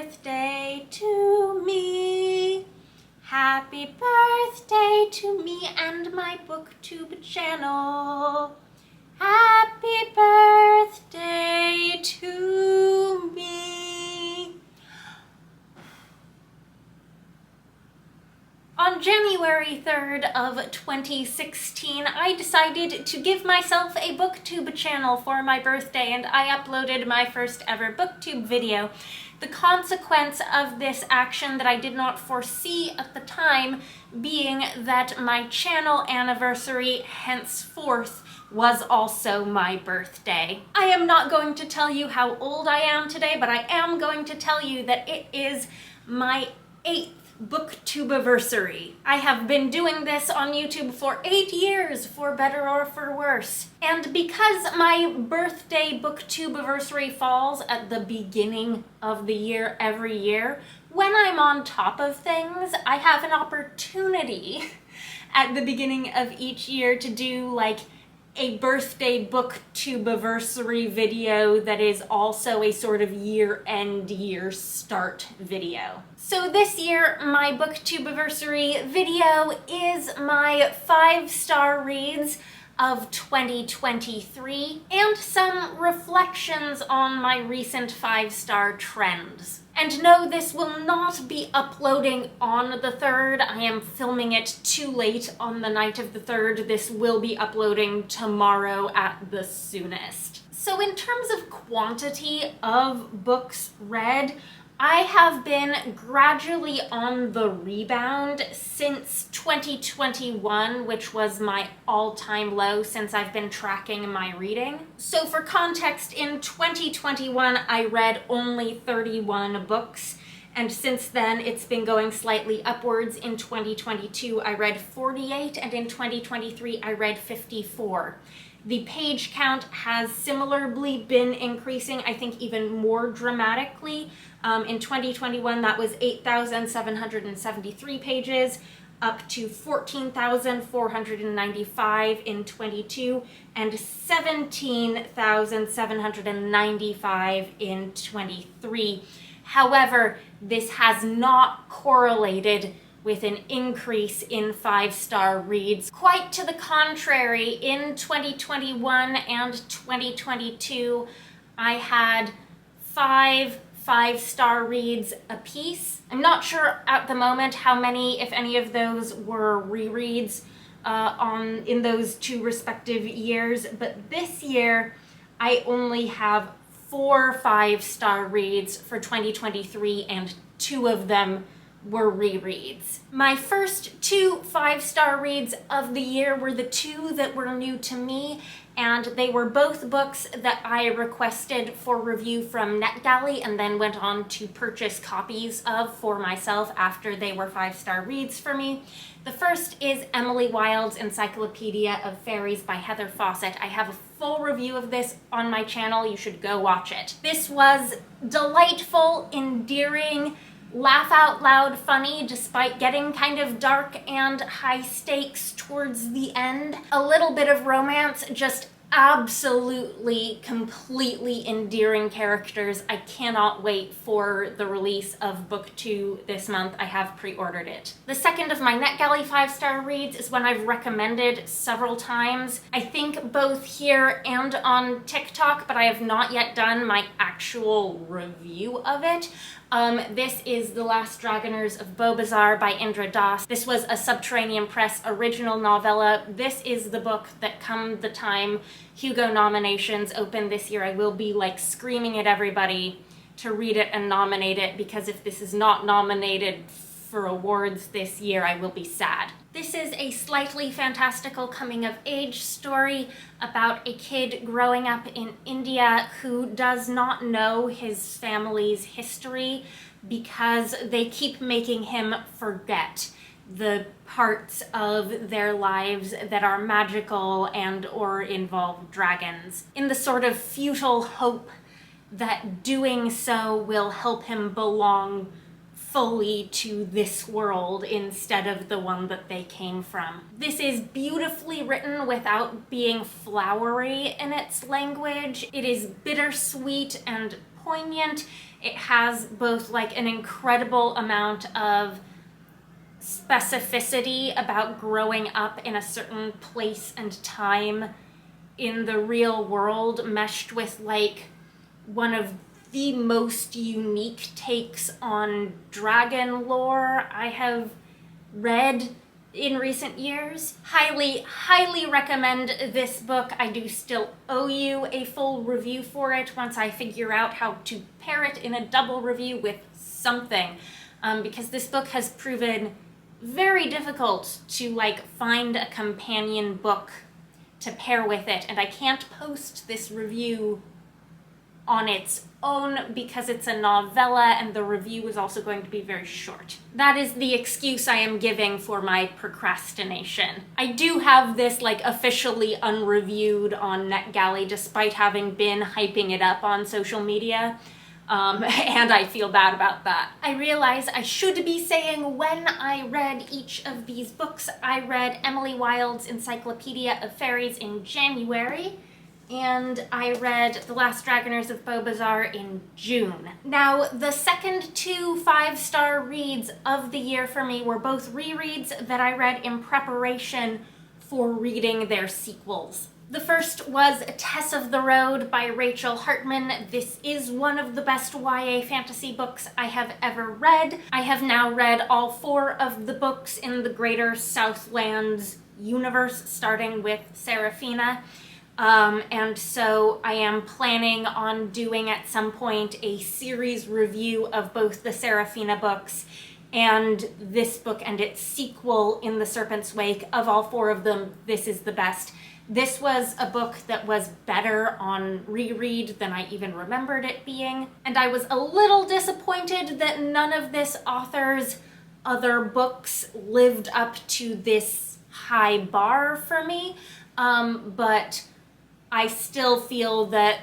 birthday to me. Happy birthday to me and my BookTube channel. Happy birthday to me. On January 3rd of 2016, I decided to give myself a BookTube channel for my birthday, and I uploaded my first ever BookTube video. The consequence of this action that I did not foresee at the time being that my channel anniversary henceforth was also my birthday. I am not going to tell you how old I am today, but I am going to tell you that it is my 8th BookTube-iversary. I have been doing this on YouTube for 8 years, for better or for worse. And because my birthday BookTube-iversary falls at the beginning of the year every year, when I'm on top of things, I have an opportunity at the beginning of each year to do like a birthday BookTube-iversary video that is also a sort of year-end, year start video. So this year, my BookTube-iversary video is my 5-star reads of 2023 and some reflections on my recent 5-star trends. And no, this will not be uploading on the 3rd. I am filming it too late on the night of the 3rd. This will be uploading tomorrow at the soonest. So in terms of quantity of books read, I have been gradually on the rebound since 2021, which was my all-time low since I've been tracking my reading. So for context, in 2021, I read only 31 books, and since then it's been going slightly upwards. In 2022, I read 48, and in 2023, I read 54. The page count has similarly been increasing, I think even more dramatically. In 2021, that was 8,773 pages, up to 14,495 in 22, and 17,795 in 23. However, this has not correlated with an increase in 5-star reads. Quite to the contrary, in 2021 and 2022, I had 5-star reads apiece. I'm not sure at the moment how many, if any of those were rereads in those two respective years, but this year I only have 4 5-star reads for 2023, and 2 of them were rereads. My first 2 5-star reads of the year were the 2 that were new to me, and they were both books that I requested for review from NetGalley and then went on to purchase copies of for myself after they were 5-star reads for me. The first is Emily Wilde's Encyclopedia of Fairies by Heather Fawcett. I have a full review of this on my channel. You should go watch it. This was delightful, endearing, laugh out loud funny despite getting kind of dark and high stakes towards the end. A little bit of romance, just absolutely, completely endearing characters. I cannot wait for the release of book 2 this month. I have pre-ordered it. The second of my NetGalley 5-star reads is one I've recommended several times, I think both here and on TikTok, but I have not yet done my actual review of it. This is The Last Dragoners of Bowbazar by Indra. This was a Subterranean Press original novella. This is the book that come the time Hugo nominations open this year, I will be like screaming at everybody to read it and nominate it, because if this is not nominated for awards this year, I will be sad. This is a slightly fantastical coming-of-age story about a kid growing up in India who does not know his family's history because they keep making him forget the parts of their lives that are magical and or involve dragons, in the sort of futile hope that doing so will help him belong fully to this world instead of the one that they came from. This is beautifully written without being flowery in its language. It is bittersweet and poignant. It has both like an incredible amount of specificity about growing up in a certain place and time in the real world, meshed with like one of the most unique takes on dragon lore I have read in recent years. Highly, highly recommend this book. I do still owe you a full review for it once I figure out how to pair it in a double review with something, because this book has proven very difficult to like find a companion book to pair with it, and I can't post this review on its own because it's a novella and the review is also going to be very short. That is the excuse I am giving for my procrastination. I do have this like officially unreviewed on NetGalley despite having been hyping it up on social media. And I feel bad about that. I realize I should be saying when I read each of these books. I read Emily Wilde's Encyclopedia of Fairies in January, and I read The Last Dragoners of Bowbazar in June. Now, the second two 5-star reads of the year for me were both rereads that I read in preparation for reading their sequels. The first was Tess of the Road by Rachel Hartman. This is one of the best YA fantasy books I have ever read. I have now read all 4 of the books in the Greater Southlands universe, starting with Seraphina. And so I am planning on doing at some point a series review of both the Seraphina books and this book and its sequel in the Serpents Wake. Of all 4 of them, this is the best. This was a book that was better on reread than I even remembered it being, and I was a little disappointed that none of this author's other books lived up to this high bar for me, but I still feel that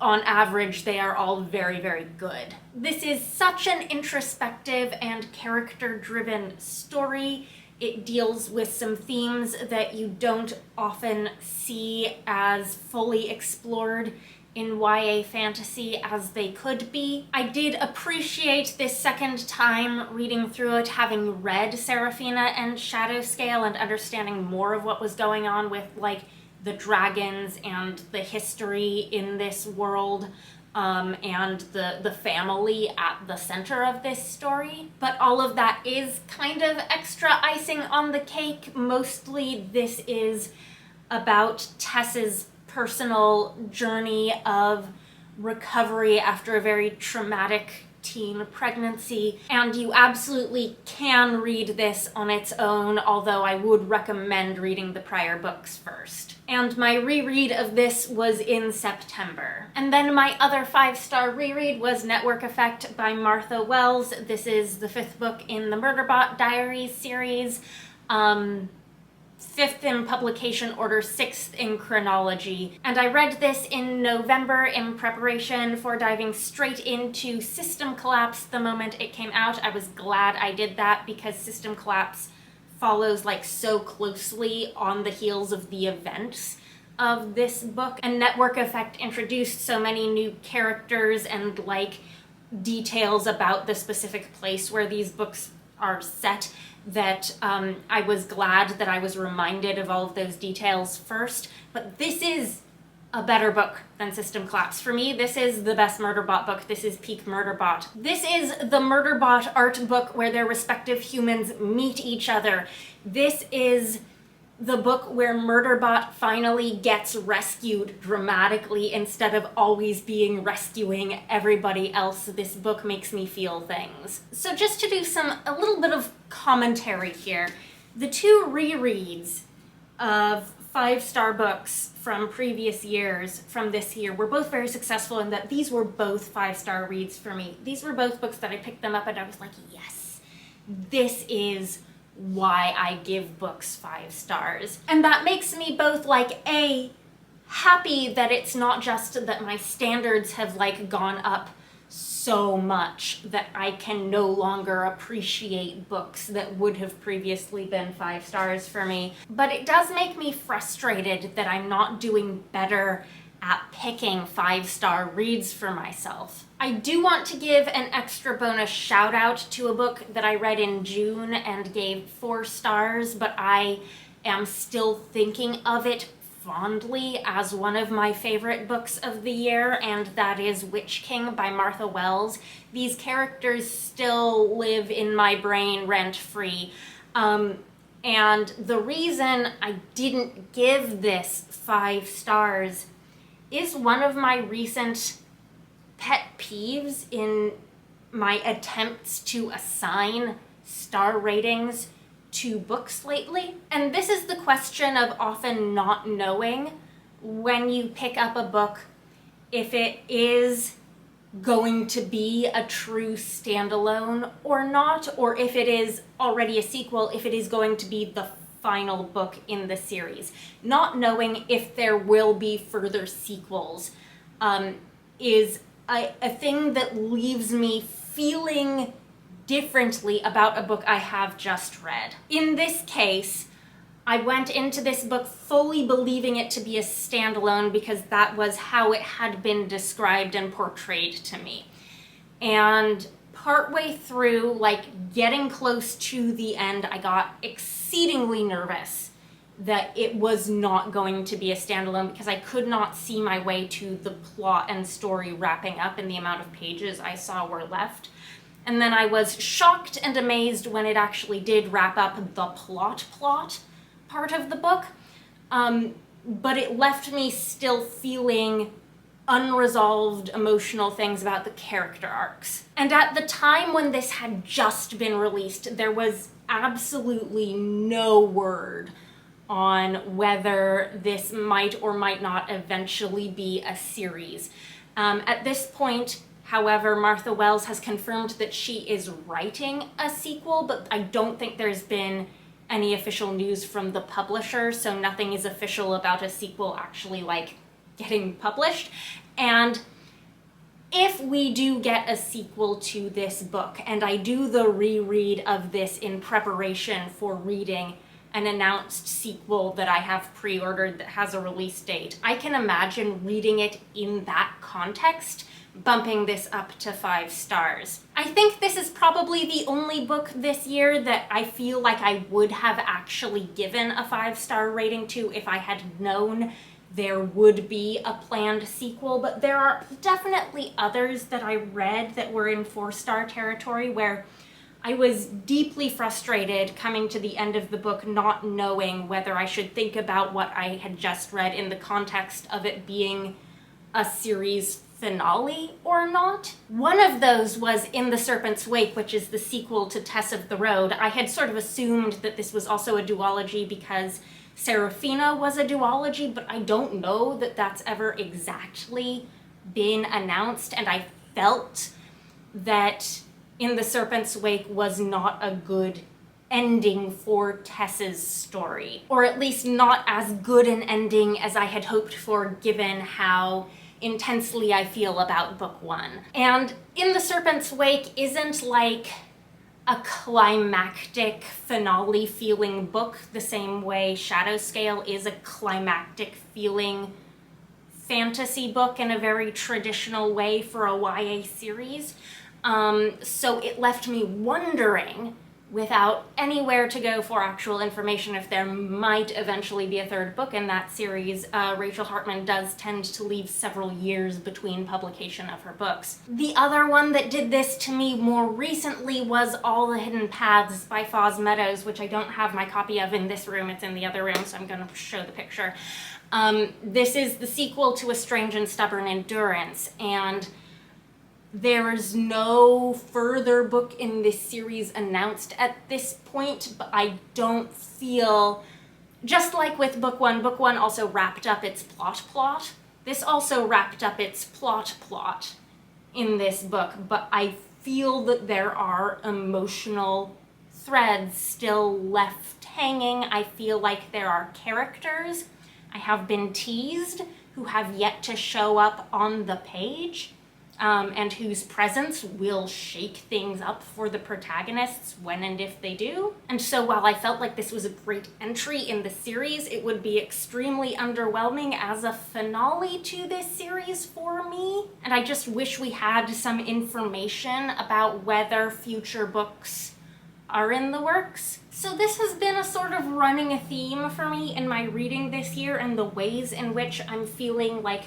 on average they are all very, very good. This is such an introspective and character-driven story. It deals with some themes that you don't often see as fully explored in YA fantasy as they could be. I did appreciate this second time reading through it, having read Seraphina and Shadowscale and understanding more of what was going on with like the dragons and the history in this world. And the family at the center of this story. But all of that is kind of extra icing on the cake. Mostly this is about Tess's personal journey of recovery after a very traumatic teen pregnancy, and you absolutely can read this on its own, although I would recommend reading the prior books first. And my reread of this was in September. And then my other 5-star reread was Network Effect by Martha Wells. This is the 5th book in the Murderbot Diaries series. 5th in publication order, 6th in chronology. And I read this in November in preparation for diving straight into System Collapse the moment it came out. I was glad I did that because System Collapse follows like so closely on the heels of the events of this book. And Network Effect introduced so many new characters and like details about the specific place where these books are set that I was glad that I was reminded of all of those details first. But this is a better book than System Collapse. For me, this is the best Murderbot book. This is peak Murderbot. This is the Murderbot art book where their respective humans meet each other. This is the book where Murderbot finally gets rescued dramatically instead of always being rescuing everybody else. This book makes me feel things. So just to do a little bit of commentary here, the 2 rereads of 5-star books from previous years from this year were both very successful in that these were both 5-star reads for me. These were both books that I picked them up and I was like, yes, this is why I give books 5 stars. And that makes me both like happy that it's not just that my standards have like gone up so much that I can no longer appreciate books that would have previously been 5 stars for me, but it does make me frustrated that I'm not doing better at picking 5-star reads for myself. I do want to give an extra bonus shout out to a book that I read in June and gave 4 stars, but I am still thinking of it fondly as one of my favorite books of the year, and that is Witch King by Martha Wells. These characters still live in my brain rent-free. And the reason I didn't give this 5 stars is one of my recent pet peeves in my attempts to assign star ratings to books lately. And this is the question of often not knowing when you pick up a book if it is going to be a true standalone or not, or if it is already a sequel, if it is going to be the final book in the series. Not knowing if there will be further sequels is a thing that leaves me feeling differently about a book I have just read. In this case, I went into this book fully believing it to be a standalone because that was how it had been described and portrayed to me. And partway through, like getting close to the end, I got exceedingly nervous that it was not going to be a standalone because I could not see my way to the plot and story wrapping up in the amount of pages I saw were left. And then I was shocked and amazed when it actually did wrap up the plot part of the book. But it left me still feeling unresolved emotional things about the character arcs. And at the time when this had just been released, there was absolutely no word on whether this might or might not eventually be a series. At this point, however, Martha Wells has confirmed that she is writing a sequel, but I don't think there's been any official news from the publisher, so nothing is official about a sequel actually like getting published. And if we do get a sequel to this book, and I do the reread of this in preparation for reading an announced sequel that I have pre-ordered that has a release date, I can imagine reading it in that context, bumping this up to 5 stars. I think this is probably the only book this year that I feel like I would have actually given a 5-star rating to if I had known there would be a planned sequel, but there are definitely others that I read that were in 4-star territory where I was deeply frustrated coming to the end of the book not knowing whether I should think about what I had just read in the context of it being a series finale or not. One of those was In the Serpent's Wake, which is the sequel to Tess of the Road. I had sort of assumed that this was also a duology because Serafina was a duology, but I don't know that that's ever exactly been announced, and I felt that In the Serpent's Wake was not a good ending for Tess's story, or at least not as good an ending as I had hoped for given how intensely I feel about book 1. And In the Serpent's Wake isn't like a climactic finale feeling book the same way Shadowscale is a climactic feeling fantasy book in a very traditional way for a YA series. So it left me wondering, without anywhere to go for actual information, if there might eventually be a 3rd book in that series. Rachel Hartman does tend to leave several years between publication of her books. The other one that did this to me more recently was All the Hidden Paths by Meadows, which I don't have my copy of in this room, it's in the other room, so I'm going to show the picture. This is the sequel to A Strange and Stubborn Endurance, and there is no further book in this series announced at this point, but I don't feel, just like with book 1 also wrapped up its plot. This also wrapped up its plot in this book, but I feel that there are emotional threads still left hanging. I feel like there are characters I have been teased who have yet to show up on the page. and whose presence will shake things up for the protagonists when and if they do. And so while I felt like this was a great entry in the series, it would be extremely underwhelming as a finale to this series for me. And I just wish we had some information about whether future books are in the works. So this has been a sort of running theme for me in my reading this year, and the ways in which I'm feeling like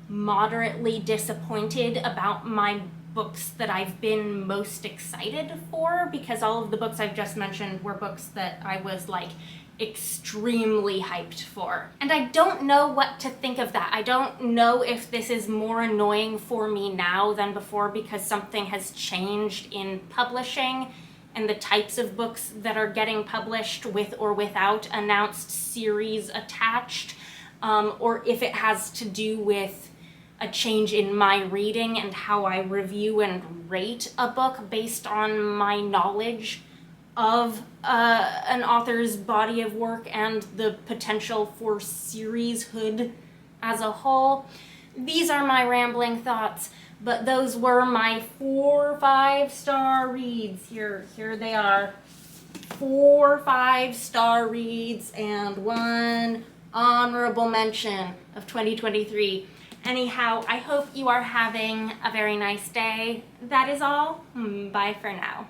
moderately disappointed about my books that I've been most excited for, because all of the books I've just mentioned were books that I was like extremely hyped for. And I don't know what to think of that. I don't know if this is more annoying for me now than before because something has changed in publishing and the types of books that are getting published with or without announced series attached, or if it has to do with a change in my reading and how I review and rate a book based on my knowledge of an author's body of work and the potential for serieshood as a whole. These are my rambling thoughts, but those were my 4 5-star reads. Here they are. 4 5-star reads and 1 honorable mention of 2023. Anyhow, I hope you are having a very nice day. That is all. Bye for now.